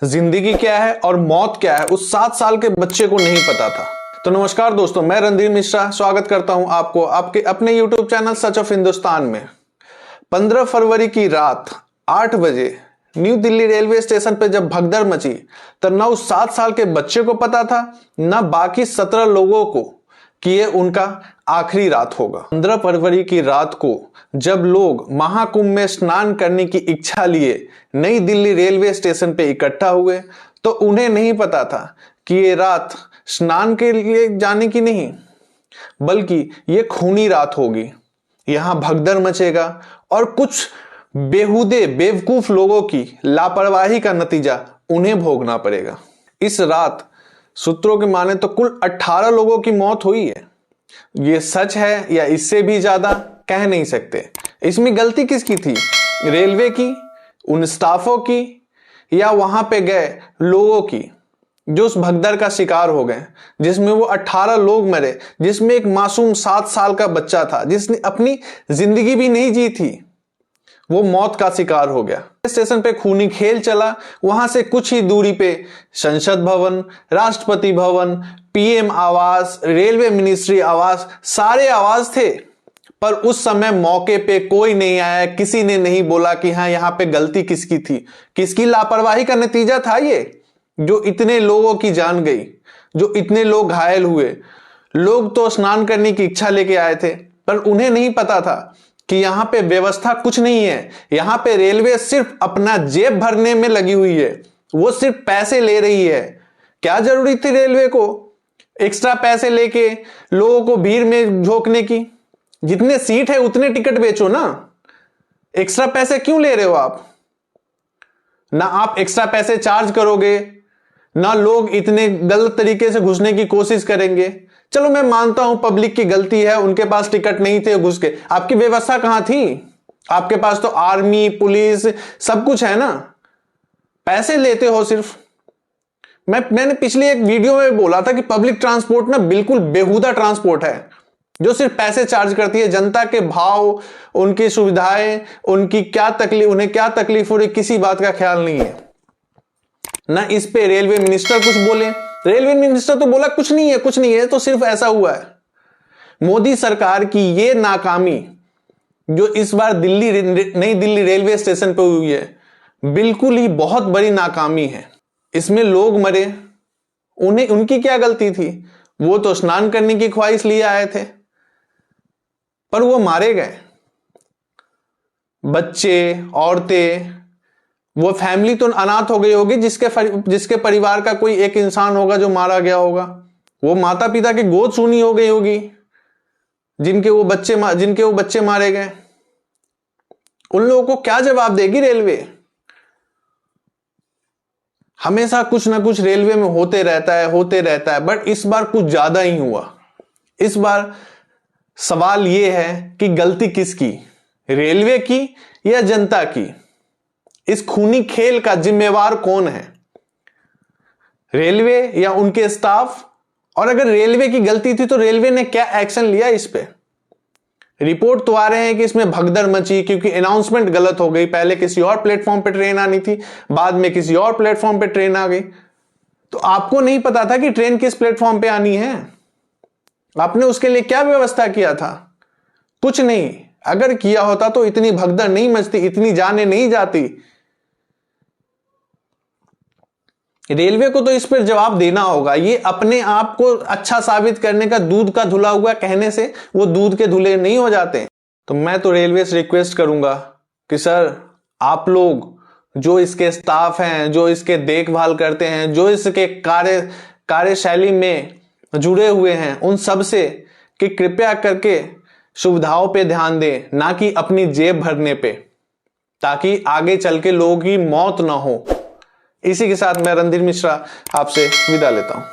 जिंदगी क्या है और मौत क्या है उस 7 साल के बच्चे को नहीं पता था। तो नमस्कार दोस्तों, मैं रणधीर मिश्रा स्वागत करता हूं आपको आपके अपने YouTube channel such of Hindustan में। 15 फरवरी की रात 8 बजे न्यू दिल्ली रेलवे स्टेशन पे जब भगदड़ मची तो न उस 7 साल के बच्चे को पता था न बाकी 17 लोगों को कि ये उनका आखिरी रात होगा। 15 फरवरी की रात को जब लोग महाकुंभ में स्नान करने की इच्छा लिए नई दिल्ली रेलवे स्टेशन पे इकट्ठा हुए तो उन्हें नहीं पता था कि ये रात स्नान के लिए जाने की नहीं बल्कि ये खूनी रात होगी। यहां भगदड़ मचेगा और कुछ बेहुदे बेवकूफ लोगों की लापरवाही का नतीजा उन्हें भोगना पड़ेगा। इस रात सूत्रों के माने तो कुल 18 लोगों की मौत हुई है। ये सच है या इससे भी ज्यादा कह नहीं सकते। इसमें गलती किसकी थी? रेलवे की, उन स्टाफों की या वहां पे गए लोगों की जो उस भगदड़ का शिकार हो गए, जिसमें वो 18 लोग मरे, जिसमें एक मासूम 7 साल का बच्चा था जिसने अपनी जिंदगी भी नहीं जी थी, वो मौत का शिकार हो गया। स्टेशन पे खूनी खेल चला। वहां से कुछ ही दूरी पे संसद भवन, राष्ट्रपति भवन, पीएम आवास, रेलवे मिनिस्ट्री आवास, सारे आवास थे। पर उस समय मौके पे कोई नहीं आया, किसी ने नहीं बोला कि हाँ यहां पे गलती किसकी थी, किसकी लापरवाही का नतीजा था ये जो इतने लोगों की जान गई, जो इतने लोग घायल हुए। लोग तो स्नान करने की इच्छा लेके आए थे पर उन्हें नहीं पता था कि यहां पे व्यवस्था कुछ नहीं है। यहां पे रेलवे सिर्फ अपना जेब भरने में लगी हुई है, वो सिर्फ पैसे ले रही है। क्या जरूरी थी रेलवे को एक्स्ट्रा पैसे लेके लोगों को भीड़ में झोंकने की? जितने सीट है उतने टिकट बेचो ना, एक्स्ट्रा पैसे क्यों ले रहे हो आप? ना आप एक्स्ट्रा पैसे चार्ज करोगे, ना लोग इतने गलत तरीके से घुसने की कोशिश करेंगे। चलो मैं मानता हूं पब्लिक की गलती है, उनके पास टिकट नहीं थे घुस के। आपकी व्यवस्था कहां थी? आपके पास तो आर्मी, पुलिस सब कुछ है ना, पैसे लेते हो सिर्फ। मैंने पिछली एक वीडियो में बोला था कि पब्लिक ट्रांसपोर्ट ना बिल्कुल बेहुदा ट्रांसपोर्ट है जो सिर्फ पैसे चार्ज करती है। जनता के भाव, उनकी सुविधाएं, उनकी क्या तकलीफ, उन्हें क्या तकलीफ हो रही, किसी बात का ख्याल नहीं है ना। इस पे रेलवे मिनिस्टर कुछ बोले, रेलवे मिनिस्टर तो बोला कुछ नहीं है, कुछ नहीं है, तो सिर्फ ऐसा हुआ है। मोदी सरकार की ये नाकामी जो इस बार नई दिल्ली रेलवे स्टेशन पे हुई है, बिल्कुल ही बहुत बड़ी नाकामी है। इसमें लोग मरे, उनकी क्या गलती थी? वो तो स्नान करने की ख्वाहिश लिए आए थे पर वो मारे गए। बच्चे, औरतें, वो फैमिली तो अनाथ हो गई होगी जिसके परिवार का कोई एक इंसान होगा जो मारा गया होगा। वो माता पिता की गोद सूनी हो गई होगी जिनके वो बच्चे मारे गए। उन लोगों को क्या जवाब देगी रेलवे? हमेशा कुछ ना कुछ रेलवे में होते रहता है बट इस बार कुछ ज्यादा ही हुआ। इस बार सवाल यह है कि गलती किसकी, रेलवे की या जनता की? इस खूनी खेल का जिम्मेवार कौन है, रेलवे या उनके स्टाफ? और अगर रेलवे की गलती थी तो रेलवे ने क्या एक्शन लिया इस पे? रिपोर्ट तो आ रहे हैं कि इसमें भगदड़ मची क्योंकि अनाउंसमेंट गलत हो गई। पहले किसी और प्लेटफॉर्म पे ट्रेन आनी थी, बाद में किसी और प्लेटफॉर्म पे ट्रेन आ गई। तो आपको नहीं पता था कि ट्रेन किस प्लेटफॉर्म पे आनी है? आपने उसके लिए क्या व्यवस्था किया था? कुछ नहीं। अगर किया होता तो इतनी भगदड़ नहीं मचती, इतनी जाने नहीं जाती। रेलवे को तो इस पर जवाब देना होगा। ये अपने आप को अच्छा साबित करने का दूध का धुला हुआ कहने से वो दूध के धुले नहीं हो जाते। तो मैं तो रेलवे से रिक्वेस्ट करूंगा कि सर, आप लोग जो इसके स्टाफ हैं, जो इसके देखभाल करते हैं, जो इसके कार्यशैली में जुड़े हुए हैं, उन सब से कि कृपया करके सुविधाओं पे ध्यान दें, ना कि अपनी जेब भरने पे, ताकि आगे चल के लोगों की मौत ना हो। इसी के साथ मैं रणधीर मिश्रा आपसे विदा लेता हूं।